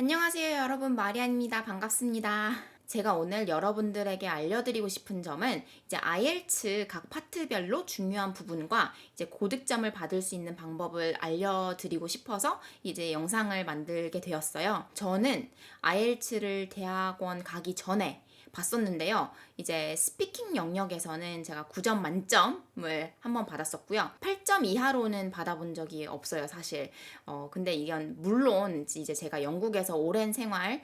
안녕하세요, 여러분. 마리안입니다. 반갑습니다. 제가 오늘 여러분들에게 알려드리고 싶은 점은 이제 IELTS 각 파트별로 중요한 부분과 이제 고득점을 받을 수 있는 방법을 알려드리고 싶어서 이제 영상을 만들게 되었어요. 저는 IELTS를 대학원 가기 전에 봤었는데요. 이제 스피킹 영역에서는 제가 9점 만점을 한번 받았었고요. 8점 이하로는 받아본 적이 없어요, 사실. 근데 이건 물론 이제 제가 영국에서 오랜 생활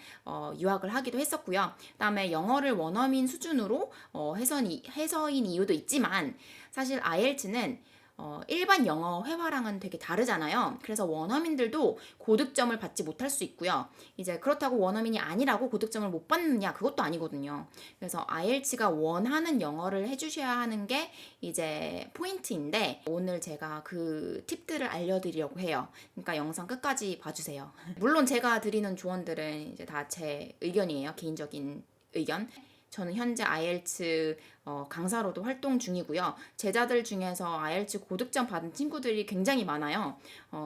유학을 하기도 했었고요. 그다음에 영어를 원어민 수준으로 해서인 이유도 있지만 사실 IELTS는 일반 영어 회화랑은 되게 다르잖아요. 그래서 원어민들도 고득점을 받지 못할 수 있고요. 이제 그렇다고 원어민이 아니라고 고득점을 못 받느냐? 그것도 아니거든요. 그래서 IELTS가 원하는 영어를 해주셔야 하는 게 이제 포인트인데 오늘 제가 그 팁들을 알려드리려고 해요. 그러니까 영상 끝까지 봐주세요. 물론 제가 드리는 조언들은 이제 다 제 의견이에요. 개인적인 의견. 저는 현재 IELTS 강사로도 활동 중이고요. 제자들 중에서 IELTS 고득점 받은 친구들이 굉장히 많아요.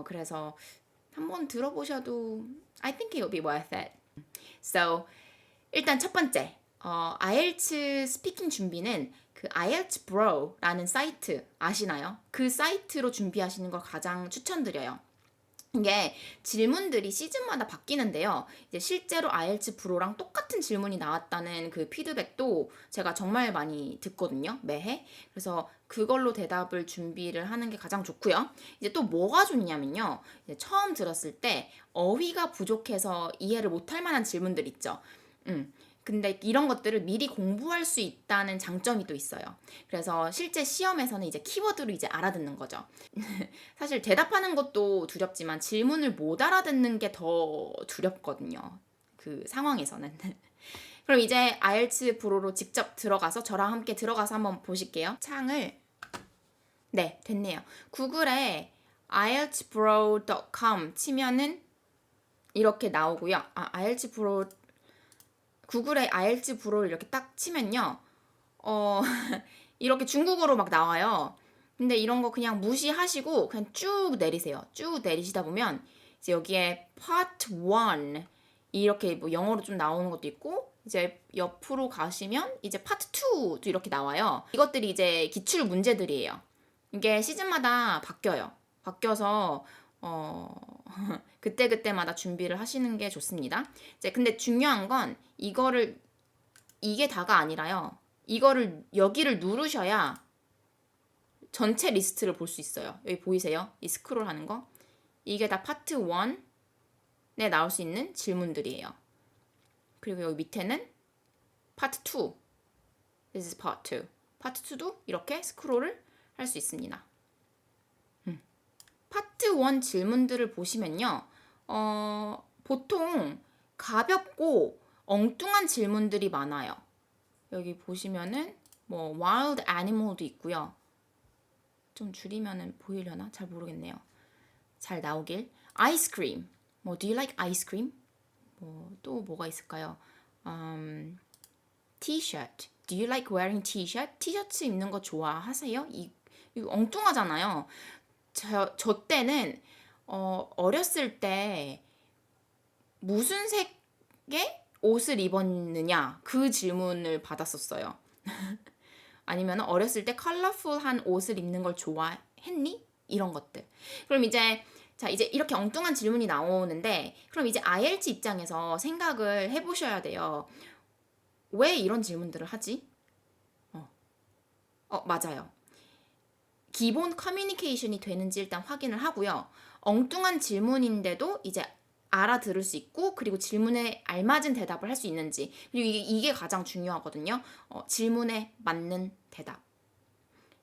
그래서 한번 들어보셔도 I think it will be worth it. So, 일단 첫 번째, IELTS 스피킹 준비는 그 IELTS Bro라는 사이트 아시나요? 그 사이트로 준비하시는 걸 가장 추천드려요. 이게 질문들이 시즌마다 바뀌는데요. 이제 실제로 IELTS 프로랑 똑같은 질문이 나왔다는 그 피드백도 제가 정말 많이 듣거든요. 매해. 그래서 그걸로 대답을 준비를 하는 게 가장 좋고요. 이제 또 뭐가 좋냐면요. 이제 처음 들었을 때 어휘가 부족해서 이해를 못할 만한 질문들 있죠. 근데 이런 것들을 미리 공부할 수 있다는 장점이 또 있어요. 그래서 실제 시험에서는 이제 키워드로 이제 알아듣는 거죠. 사실 대답하는 것도 두렵지만 질문을 못 알아듣는 게 더 두렵거든요. 그 상황에서는. 그럼 이제 IELTS 프로로 직접 들어가서 저랑 함께 들어가서 한번 보실게요. 창을 네, 됐네요. 구글에 ieltspro.com 치면은 이렇게 나오고요. IELTS 프로 구글에 IELTS 프로를 이렇게 딱 치면요. 이렇게 중국어로 막 나와요. 근데 이런 거 그냥 무시하시고 그냥 쭉 내리세요. 쭉 내리시다 보면 이제 여기에 Part 1 이렇게 뭐 영어로 좀 나오는 것도 있고 이제 옆으로 가시면 이제 Part 2도 이렇게 나와요. 이것들이 이제 기출 문제들이에요. 이게 시즌마다 바뀌어요. 바뀌어서 그때그때마다 준비를 하시는 게 좋습니다. 이제 근데 중요한 건 이게 다가 아니라요. 여기를 누르셔야 전체 리스트를 볼 수 있어요. 여기 보이세요? 이 스크롤 하는 거. 이게 다 파트 1에 나올 수 있는 질문들이에요. 그리고 여기 밑에는 파트 2. This is part 2. 파트 2도 이렇게 스크롤을 할 수 있습니다. 파트 1 질문들을 보시면요. 보통 가볍고 엉뚱한 질문들이 많아요. 여기 보시면은 뭐 wild animal도 있고요. 좀 줄이면은 보이려나? 잘 모르겠네요. 잘 나오길. 아이스크림. 뭐 do you like ice cream? 뭐 또 뭐가 있을까요? T-shirt. Do you like wearing T-shirt? 티셔츠 입는 거 좋아하세요? 이거 엉뚱하잖아요. 저 때는 어렸을 때 무슨 색의 옷을 입었느냐 그 질문을 받았었어요. 아니면 어렸을 때 컬러풀한 옷을 입는 걸 좋아했니? 이런 것들. 그럼 이제 이렇게 엉뚱한 질문이 나오는데 그럼 이제 IELTS 입장에서 생각을 해보셔야 돼요. 왜 이런 질문들을 하지? 맞아요. 기본 커뮤니케이션이 되는지 일단 확인을 하고요. 엉뚱한 질문인데도 이제 알아들을 수 있고 그리고 질문에 알맞은 대답을 할 수 있는지 그리고 이게 가장 중요하거든요. 질문에 맞는 대답.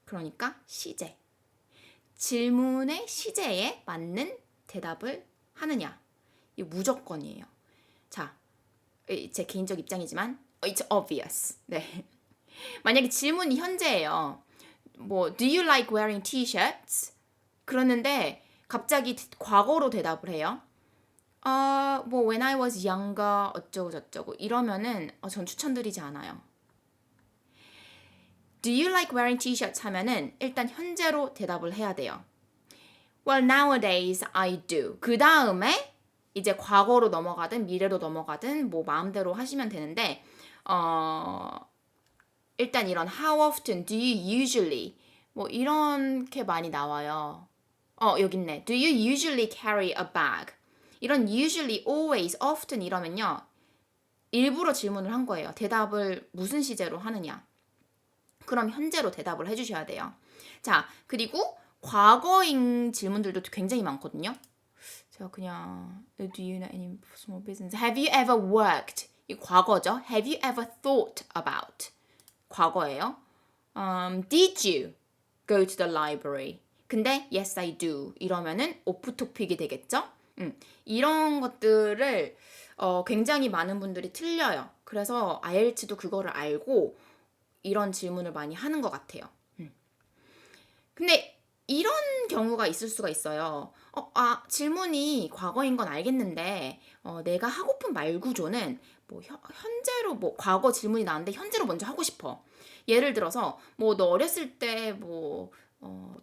그러니까 시제. 질문의 시제에 맞는 대답을 하느냐. 이거 무조건이에요. 자, 제 개인적 입장이지만 it's obvious. 네. 만약에 질문이 현재예요. 뭐 do you like wearing t-shirts? 그러는데 갑자기 과거로 대답을 해요. 뭐 when I was younger 어쩌고 저쩌고 이러면은 전 추천드리지 않아요. Do you like wearing t-shirts 하면은 일단 현재로 대답을 해야 돼요. Well, nowadays I do. 그 다음에 이제 과거로 넘어가든 미래로 넘어가든 뭐 마음대로 하시면 되는데 일단 이런 how often do you usually 뭐 이렇게 많이 나와요. 여기 있네. Do you usually carry a bag? 이런 usually, always, often 이러면요. 일부러 질문을 한 거예요. 대답을 무슨 시제로 하느냐. 그럼 현재로 대답을 해주셔야 돼요. 자, 그리고 과거인 질문들도 굉장히 많거든요. 제가 그냥 Do you know any small business? Have you ever worked? 이 과거죠. Have you ever thought about? 과거예요. Did you go to the library? 근데 yes I do 이러면은 오프 토픽이 되겠죠? 이런 것들을 굉장히 많은 분들이 틀려요. 그래서 IELTS도 그거를 알고 이런 질문을 많이 하는 것 같아요. 근데 이런 경우가 있을 수가 있어요. 질문이 과거인 건 알겠는데 내가 하고픈 말 구조는 뭐 현재로 뭐 과거 질문이 나왔는데 현재로 먼저 하고 싶어. 예를 들어서 뭐 너 어렸을 때 뭐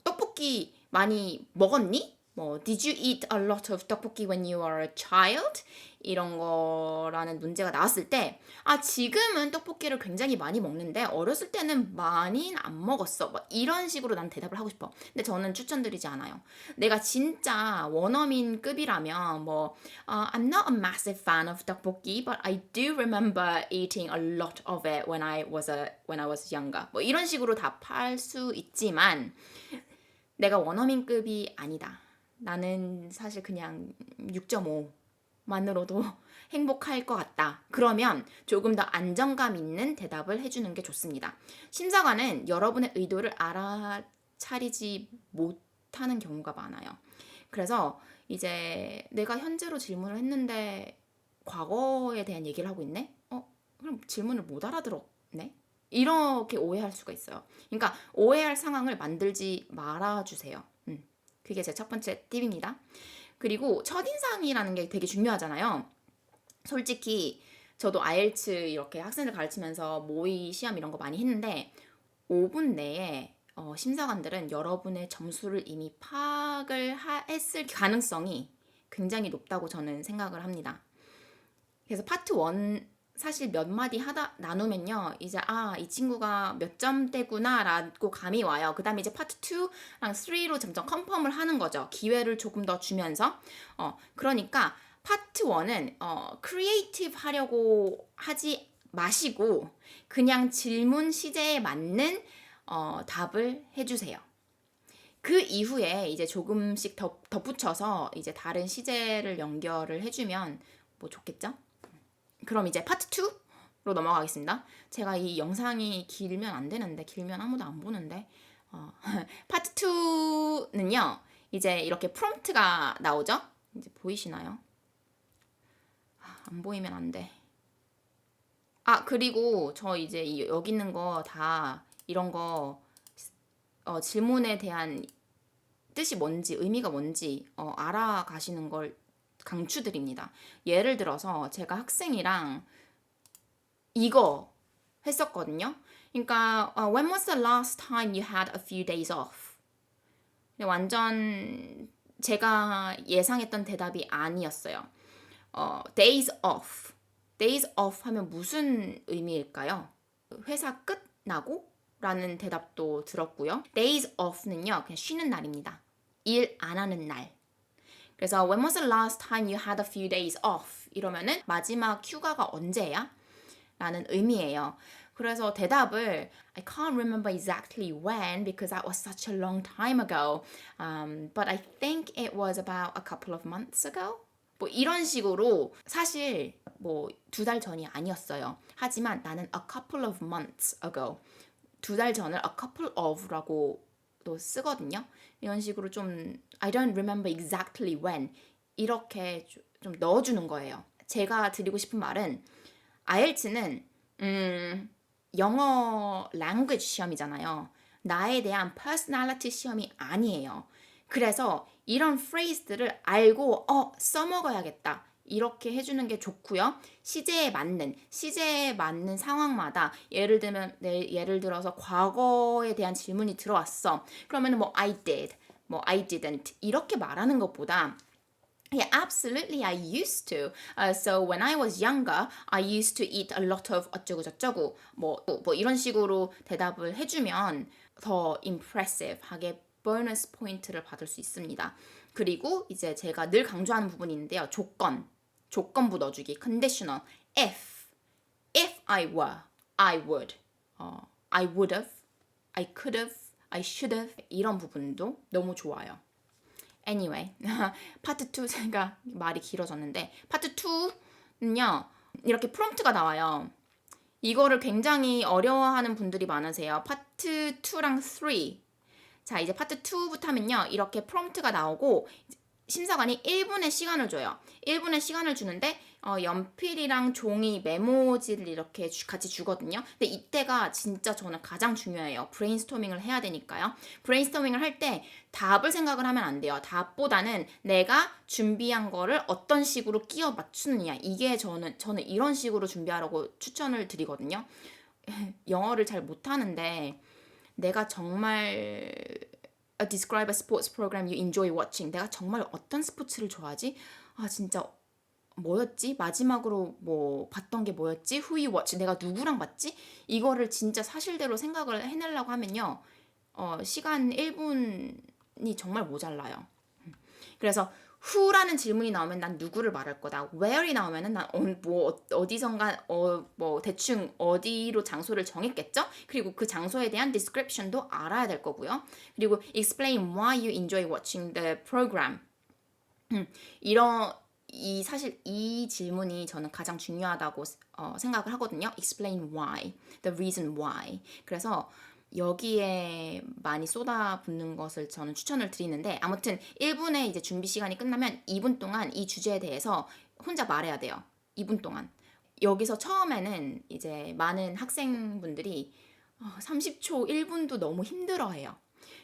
떡볶이 많이 먹었니? 뭐 Did you eat a lot of 떡볶이 when you were a child? 이런 거라는 문제가 나왔을 때 지금은 떡볶이를 굉장히 많이 먹는데 어렸을 때는 많이는 안 먹었어. 뭐 이런 식으로 난 대답을 하고 싶어. 근데 저는 추천드리지 않아요. 내가 진짜 원어민급이라면 뭐 I'm not a massive fan of 떡볶이, but I do remember eating a lot of it when I was younger. 뭐 이런 식으로 답할 수 있지만 내가 원어민급이 아니다. 나는 사실 그냥 6.5만으로도 행복할 것 같다. 그러면 조금 더 안정감 있는 대답을 해주는 게 좋습니다. 심사관은 여러분의 의도를 알아차리지 못하는 경우가 많아요. 그래서 이제 내가 현재로 질문을 했는데 과거에 대한 얘기를 하고 있네? 그럼 질문을 못 알아들었네? 이렇게 오해할 수가 있어요. 그러니까 오해할 상황을 만들지 말아주세요. 그게 제 첫 번째 팁입니다. 그리고 첫인상이라는 게 되게 중요하잖아요. 솔직히 저도 IELTS 이렇게 학생들 가르치면서 모의 시험 이런 거 많이 했는데 5분 내에 심사관들은 여러분의 점수를 이미 파악을 했을 가능성이 굉장히 높다고 저는 생각을 합니다. 그래서 파트 1 사실 몇 마디 하다 나누면요. 이제 이 친구가 몇 점대구나 라고 감이 와요. 그 다음에 이제 파트 2랑 3로 점점 컨펌을 하는 거죠. 기회를 조금 더 주면서. 그러니까 파트 1은 크리에이티브 하려고 하지 마시고 그냥 질문 시제에 맞는 답을 해주세요. 그 이후에 이제 조금씩 덧붙여서 이제 다른 시제를 연결을 해주면 뭐 좋겠죠? 그럼 이제 파트 2로 넘어가겠습니다. 제가 이 영상이 길면 안 되는데 길면 아무도 안 보는데 파트 2는요. 이제 이렇게 프롬프트가 나오죠? 이제 보이시나요? 안 보이면 안 돼. 그리고 저 이제 여기 있는 거 다 이런 거 질문에 대한 뜻이 뭔지 의미가 뭔지 알아가시는 걸 강추드립니다. 예를 들어서 제가 학생이랑 이거 했었거든요. 그러니까 when was the last time you had a few days off? 완전 제가 예상했던 대답이 아니었어요. days off. days off 하면 무슨 의미일까요? 회사 끝나고? 라는 대답도 들었고요. days off는요. 그냥 쉬는 날입니다. 일 안 하는 날. 그래서 when was the last time you had a few days off? 이러면은 마지막 휴가가 언제야? 라는 의미예요. 그래서 대답을 I can't remember exactly when because that was such a long time ago. But I think it was about a couple of months ago. 뭐 이런 식으로 사실 뭐 2달 전이 아니었어요. 하지만 나는 a couple of months ago. 2달 전을 a couple of라고 또 쓰거든요. 이런 식으로 좀 I don't remember exactly when 이렇게 좀 넣어주는 거예요. 제가 드리고 싶은 말은 IELTS는 영어 language 시험이잖아요. 나에 대한 personality 시험이 아니에요. 그래서 이런 phrase들을 알고 써먹어야겠다. 이렇게 해주는 게 좋고요. 시제에 맞는 상황마다 예를 들어서 과거에 대한 질문이 들어왔어. 그러면 뭐 I did, 뭐 I didn't 이렇게 말하는 것보다 Yeah, absolutely. I used to. So when I was younger, I used to eat a lot of 어쩌고 저쩌고 뭐 이런 식으로 대답을 해주면 더 impressive하게 보너스 포인트를 받을 수 있습니다. 그리고 이제 제가 늘 강조하는 부분이 있는데요. 조건부 넣어주기, conditional. If I were, I would. I would have, I could have, I should have 이런 부분도 너무 좋아요. Anyway, 파트 2 제가 말이 길어졌는데 파트 2는요. 이렇게 프롬프트가 나와요. 이거를 굉장히 어려워하는 분들이 많으세요. 파트 2랑 3. 자, 이제 파트 2부터 하면요. 이렇게 프롬프트가 나오고 심사관이 1분의 시간을 줘요. 1분의 시간을 주는데 연필이랑 종이 메모지를 이렇게 같이 주거든요. 근데 이때가 진짜 저는 가장 중요해요. 브레인스토밍을 해야 되니까요. 브레인스토밍을 할 때 답을 생각을 하면 안 돼요. 답보다는 내가 준비한 거를 어떤 식으로 끼워 맞추느냐. 이게 저는 이런 식으로 준비하라고 추천을 드리거든요. 영어를 잘 못하는데 내가 정말 describe a sports program you enjoy watching. 내가 정말 어떤 스포츠를 좋아하지? 아 진짜 뭐였지? 마지막으로 뭐 봤던 게 뭐였지? Who you watch? 내가 누구랑 봤지? 이거를 진짜 사실대로 생각을 해내려고 하면요. 시간 1분이 정말 모자라요. 그래서 who라는 질문이 나오면 난 누구를 말할 거다. where이 나오면은 난 어디선가 뭐 대충 어디로 장소를 정했겠죠? 그리고 그 장소에 대한 description도 알아야 될 거고요. 그리고 explain why you enjoy watching the program. 사실 이 질문이 저는 가장 중요하다고 생각을 하거든요. explain why, the reason why. 그래서 여기에 많이 쏟아붓는 것을 저는 추천을 드리는데 아무튼 1분의 이제 준비 시간이 끝나면 2분 동안 이 주제에 대해서 혼자 말해야 돼요. 2분 동안. 여기서 처음에는 이제 많은 학생분들이 30초, 1분도 너무 힘들어해요.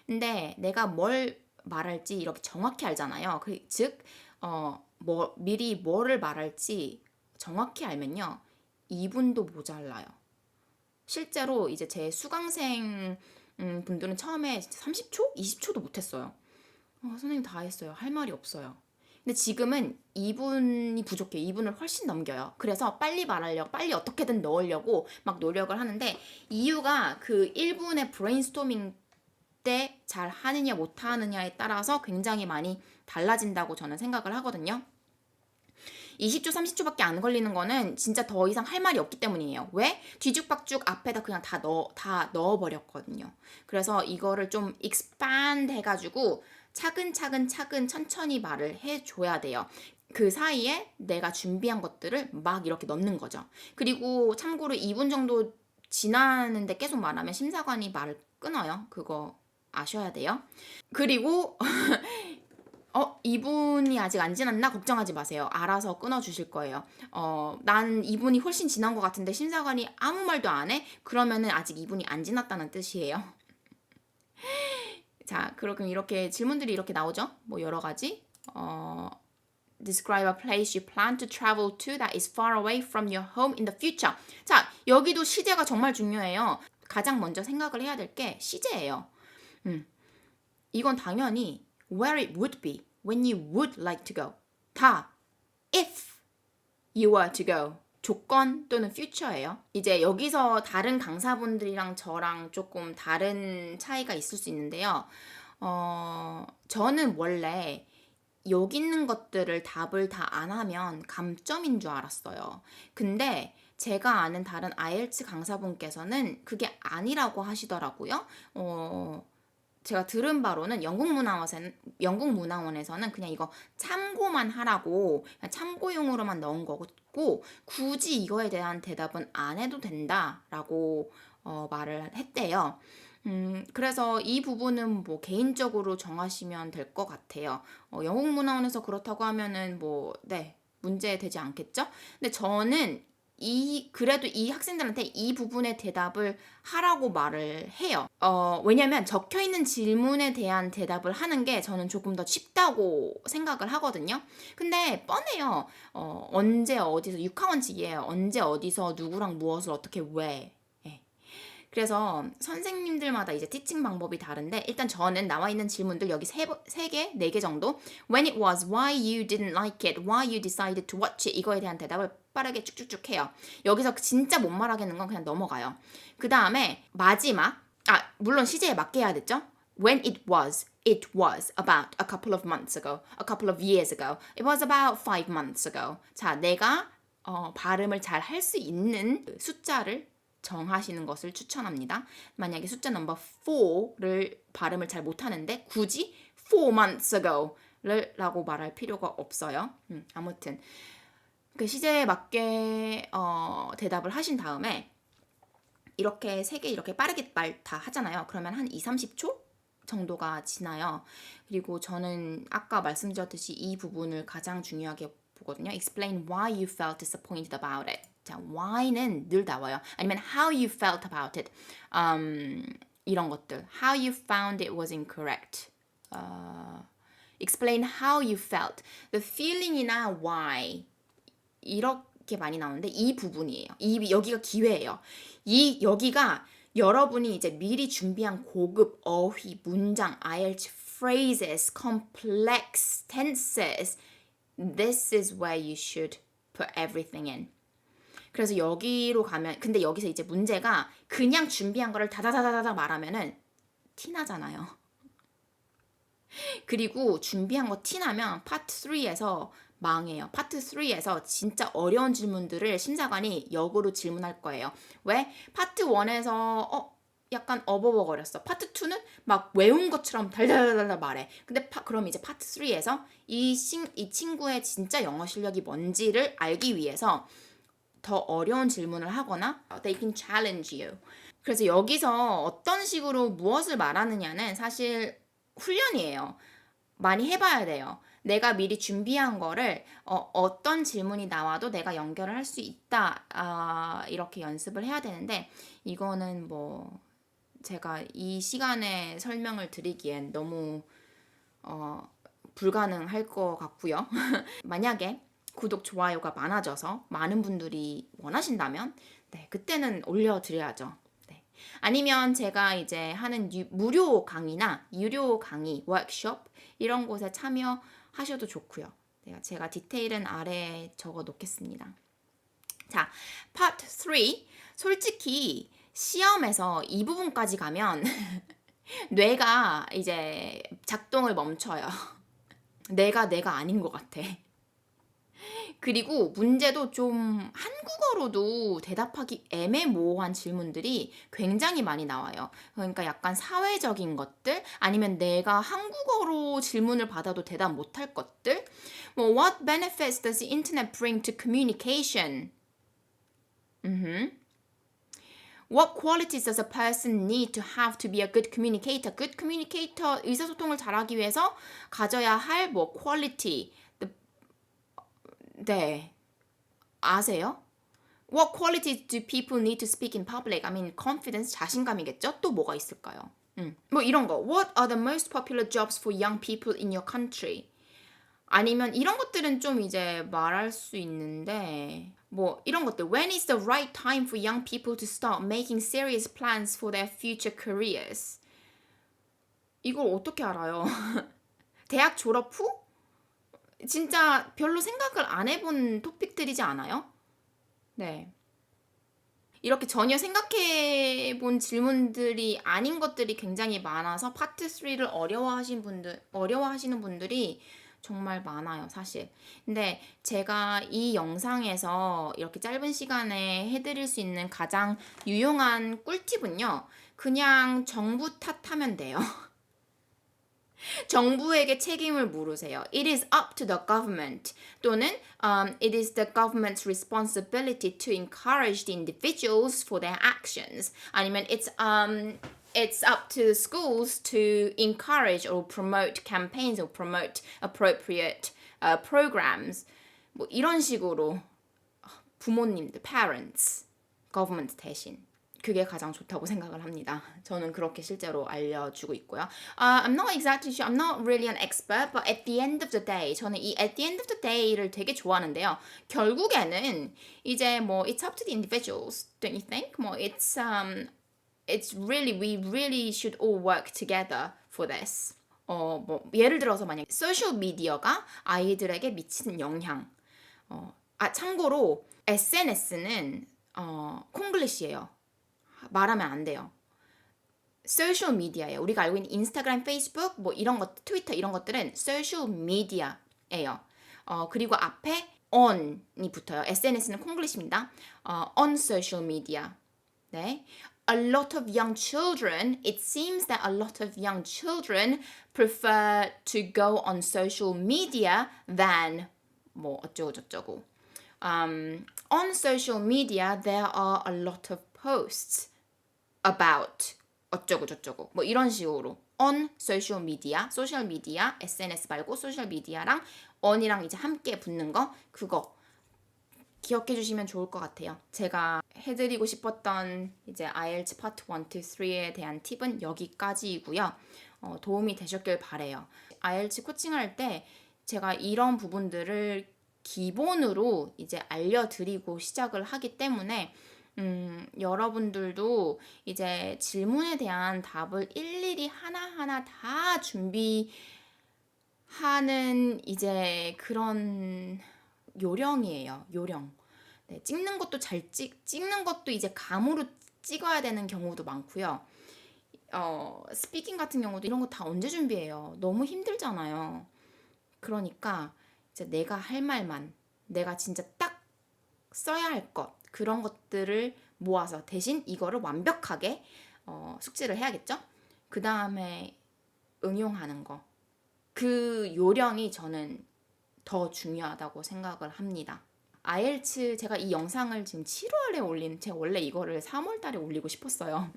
근데 내가 뭘 말할지 이렇게 정확히 알잖아요. 즉, 미리 뭐를 말할지 정확히 알면요. 2분도 모자라요. 실제로 이제 제 수강생 분들은 처음에 30초? 20초도 못했어요. 선생님 다 했어요. 할 말이 없어요. 근데 지금은 2분이 부족해요. 2분을 훨씬 넘겨요. 그래서 빨리 말하려고, 빨리 어떻게든 넣으려고 막 노력을 하는데 이유가 그 1분의 브레인스토밍 때 잘 하느냐 못 하느냐에 따라서 굉장히 많이 달라진다고 저는 생각을 하거든요. 20초, 30초밖에 안 걸리는 거는 진짜 더 이상 할 말이 없기 때문이에요. 왜? 뒤죽박죽 앞에다 그냥 다 넣어버렸거든요. 그래서 이거를 좀 expand 해가지고 차근차근 천천히 말을 해줘야 돼요. 그 사이에 내가 준비한 것들을 막 이렇게 넣는 거죠. 그리고 참고로 2분 정도 지나는데 계속 말하면 심사관이 말을 끊어요. 그거 아셔야 돼요. 그리고 이분이 아직 안 지났나? 걱정하지 마세요. 알아서 끊어주실 거예요. 난 이분이 훨씬 지난 것 같은데 심사관이 아무 말도 안 해? 그러면은 아직 이분이 안 지났다는 뜻이에요. 자, 그럼 이렇게 질문들이 이렇게 나오죠? 뭐 여러 가지. Describe a place you plan to travel to that is far away from your home in the future. 자, 여기도 시제가 정말 중요해요. 가장 먼저 생각을 해야 될 게 시제예요. 이건 당연히 where it would be, when you would like to go. 다 if you were to go. 조건 또는 future예요. 이제 여기서 다른 강사분들이랑 저랑 조금 다른 차이가 있을 수 있는데요. 저는 원래 여기 있는 것들을 답을 다 안 하면 감점인 줄 알았어요. 근데 제가 아는 다른 IELTS 강사분께서는 그게 아니라고 하시더라고요. 제가 들은 바로는 영국 문화원에서는 그냥 이거 참고만 하라고 그냥 참고용으로만 넣은 거고 굳이 이거에 대한 대답은 안 해도 된다라고 말을 했대요. 그래서 이 부분은 뭐 개인적으로 정하시면 될 것 같아요. 영국 문화원에서 그렇다고 하면은 네, 문제 되지 않겠죠? 근데 저는 그래도 이 학생들한테 이 부분의 대답을 하라고 말을 해요. 왜냐면 적혀 있는 질문에 대한 대답을 하는 게 저는 조금 더 쉽다고 생각을 하거든요. 근데 뻔해요. 언제 어디서 육하원칙이에요. 언제 어디서 누구랑 무엇을 어떻게 왜. 예. 그래서 선생님들마다 이제 티칭 방법이 다른데 일단 저는 나와 있는 질문들 여기 세 개, 네 개 정도 when it was, why you didn't like it, why you decided to watch it 이거에 대한 대답을 빠르게 쭉쭉쭉 해요. 여기서 진짜 못 말하겠는 건 그냥 넘어가요. 그 다음에 마지막 물론 시제에 맞게 해야 됐죠? When it was about a couple of months ago, a couple of years ago. It was about 5 months ago. 자, 내가 발음을 잘 할 수 있는 숫자를 정하시는 것을 추천합니다. 만약에 숫자 넘버 4를 발음을 잘 못하는데 굳이 4 months ago 라고 말할 필요가 없어요. 아무튼 그 시제에 맞게 대답을 하신 다음에 이렇게 세 개 이렇게 빠르게 말 다 하잖아요. 그러면 한 2, 30초 정도가 지나요. 그리고 저는 아까 말씀드렸듯이 이 부분을 가장 중요하게 보거든요. Explain why you felt disappointed about it. 자, why는 늘 나와요. 아니면 how you felt about it. 이런 것들. How you found it was incorrect. Explain how you felt. The feeling이나 why 이렇게 많이 나오는데 이 부분이에요. 여기가 기회예요. 여기가 여러분이 이제 미리 준비한 고급 어휘, 문장, IELTS phrases, complex tenses. This is where you should put everything in. 그래서 여기로 가면 근데 여기서 이제 문제가 그냥 준비한 거를 다다다다다 말하면은 티나잖아요. 그리고 준비한 거 티나면 파트 3에서 망해요. 파트 3에서 진짜 어려운 질문들을 심사관이 역으로 질문할 거예요. 왜? 파트 1에서 약간 어버버거렸어. 파트 2는 막 외운 것처럼 달달달달 말해. 근데 그럼 이제 파트 3에서 이 친구의 진짜 영어 실력이 뭔지를 알기 위해서 더 어려운 질문을 하거나 they can challenge you. 그래서 여기서 어떤 식으로 무엇을 말하느냐는 사실 훈련이에요. 많이 해봐야 돼요. 내가 미리 준비한 거를 어떤 질문이 나와도 내가 연결을 할 수 있다. 이렇게 연습을 해야 되는데 이거는 뭐 제가 이 시간에 설명을 드리기엔 너무 불가능할 것 같고요. 만약에 구독, 좋아요가 많아져서 많은 분들이 원하신다면 네, 그때는 올려드려야죠. 네. 아니면 제가 이제 하는 무료 강의나 유료 강의, 워크숍 이런 곳에 참여하셔도 좋고요. 제가 디테일은 아래에 적어 놓겠습니다. 자, 파트 3. 솔직히 시험에서 이 부분까지 가면 뇌가 이제 작동을 멈춰요. 내가 아닌 것 같아. 그리고 문제도 좀 한국어로도 대답하기 애매모호한 질문들이 굉장히 많이 나와요. 그러니까 약간 사회적인 것들 아니면 내가 한국어로 질문을 받아도 대답 못할 것들. 뭐 What benefits does the internet bring to communication? What qualities does a person need to have to be a good communicator? Good communicator, 의사소통을 잘하기 위해서 가져야 할 뭐 quality. 네. 아세요? What qualities do people need to speak in public? I mean, confidence, 자신감이겠죠? 또 뭐가 있을까요? 뭐 이런 거. What are the most popular jobs for young people in your country? 아니면 이런 것들은 좀 이제 말할 수 있는데 뭐 이런 것들. When is the right time for young people to start making serious plans for their future careers? 이걸 어떻게 알아요? 대학 졸업 후? 진짜 별로 생각을 안 해본 토픽들이지 않아요? 네. 이렇게 전혀 생각해 본 질문들이 아닌 것들이 굉장히 많아서 파트 3를 어려워하시는 분들이 정말 많아요, 사실. 근데 제가 이 영상에서 이렇게 짧은 시간에 해드릴 수 있는 가장 유용한 꿀팁은요, 그냥 정부 탓하면 돼요. 정부에게 책임을 물으세요. It is up to the government. 또는 it is the government's responsibility to encourage the individuals for their actions. 아니면 it's up to the schools to encourage or promote campaigns or promote appropriate programs. 뭐 이런 식으로 부모님들, parents, government 대신. 그게 가장 좋다고 생각을 합니다. 저는 그렇게 실제로 알려주고 있고요. I'm not exactly sure. I'm not really an expert, but at the end of the day, 저는 이 at the end of the day를 되게 좋아하는데요. 결국에는 이제 뭐 it's up to the individuals, don't you think? 뭐 it's we really should all work together for this. 뭐 예를 들어서 만약 소셜 미디어가 아이들에게 미치는 영향. 참고로 SNS는 콩글리시예요. 말하면 안 돼요. 소셜 미디어예요. 우리가 알고 있는 인스타그램, 페이스북, 뭐 이런 것, 트위터 이런 것들은 소셜 미디어예요. 그리고 앞에 on이 붙어요. SNS는 콩글리시입니다. on social media. 네. A lot of young children, it seems that a lot of young children prefer to go on social media than 뭐 어쩌고 저쩌고. On social media, there are a lot of posts about 어쩌고 저쩌고 뭐 이런 식으로 on social media, 소셜 미디어, SNS 말고 소셜 미디어랑 on이랑 이제 함께 붙는 거 그거 기억해 주시면 좋을 것 같아요. 제가 해드리고 싶었던 이제 IELTS 파트 1, 2, 3에 대한 팁은 여기까지이고요. 도움이 되셨길 바래요. IELTS 코칭할 때 제가 이런 부분들을 기본으로 이제 알려드리고 시작을 하기 때문에 여러분들도 이제 질문에 대한 답을 일일이 하나하나 다 준비하는 이제 그런 요령이에요. 요령. 네, 찍는 것도 찍는 것도 이제 감으로 찍어야 되는 경우도 많고요. 스피킹 같은 경우도 이런 거 다 언제 준비해요? 너무 힘들잖아요. 그러니까 이제 내가 할 말만, 내가 진짜 딱 써야 할 것, 그런 것들을 모아서 대신 이거를 완벽하게 숙지를 해야겠죠? 그 다음에 응용하는 거. 그 요령이 저는 더 중요하다고 생각을 합니다. IELTS 제가 이 영상을 지금 7월에 제가 원래 이거를 3월 달에 올리고 싶었어요.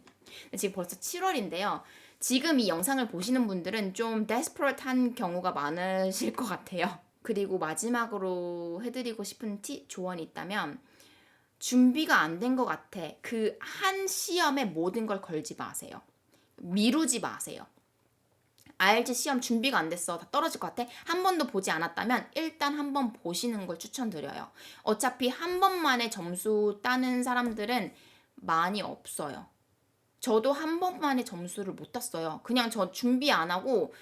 지금 벌써 7월인데요. 지금 이 영상을 보시는 분들은 좀 데스퍼레트한 경우가 많으실 것 같아요. 그리고 마지막으로 해드리고 싶은 조언이 있다면 준비가 안 된 것 같아. 그 한 시험에 모든 걸 걸지 마세요. 미루지 마세요. IELTS 시험 준비가 안 됐어. 다 떨어질 것 같아. 한 번도 보지 않았다면 일단 한번 보시는 걸 추천드려요. 어차피 한 번만에 점수 따는 사람들은 많이 없어요. 저도 한 번만에 점수를 못 땄어요. 그냥 저 준비 안 하고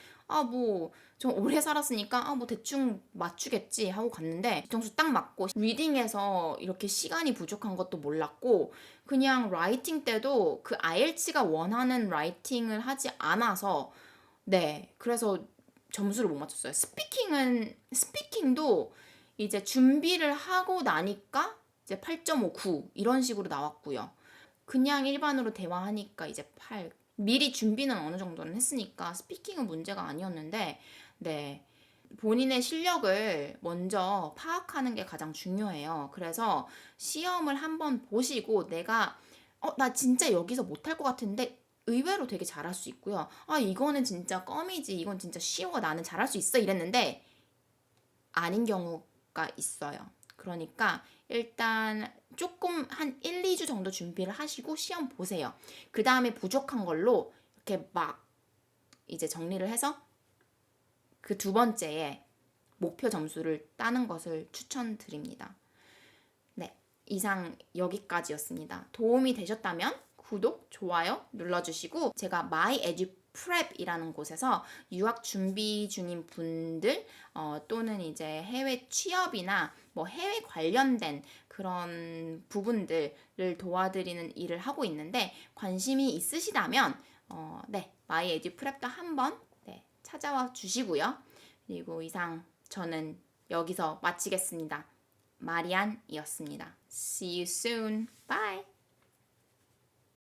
좀 오래 살았으니까 뭐 대충 맞추겠지 하고 갔는데 점수 딱 맞고 리딩에서 이렇게 시간이 부족한 것도 몰랐고 그냥 라이팅 때도 그 IELTS가 원하는 라이팅을 하지 않아서 네 그래서 점수를 못 맞췄어요. 스피킹도 이제 준비를 하고 나니까 이제 8.59 이런 식으로 나왔고요. 그냥 일반으로 대화하니까 이제 8. 미리 준비는 어느 정도는 했으니까 스피킹은 문제가 아니었는데 네. 본인의 실력을 먼저 파악하는 게 가장 중요해요. 그래서 시험을 한번 보시고 내가 나 진짜 여기서 못할 것 같은데 의외로 되게 잘할 수 있고요. 이거는 진짜 껌이지. 이건 진짜 쉬워. 나는 잘할 수 있어. 이랬는데 아닌 경우가 있어요. 그러니까 일단 조금 한 1, 2주 정도 준비를 하시고 시험 보세요. 그 다음에 부족한 걸로 이렇게 막 이제 정리를 해서 그 두 번째에 목표 점수를 따는 것을 추천드립니다. 네, 이상 여기까지였습니다. 도움이 되셨다면 구독, 좋아요 눌러주시고 제가 My Edu Prep이라는 곳에서 유학 준비 중인 분들 또는 이제 해외 취업이나 뭐 해외 관련된 그런 부분들을 도와드리는 일을 하고 있는데 관심이 있으시다면 네, My Edu Prep도 한번 네, 찾아와 주시고요. 그리고 이상 저는 여기서 마치겠습니다. 마리안이었습니다. See you soon. Bye.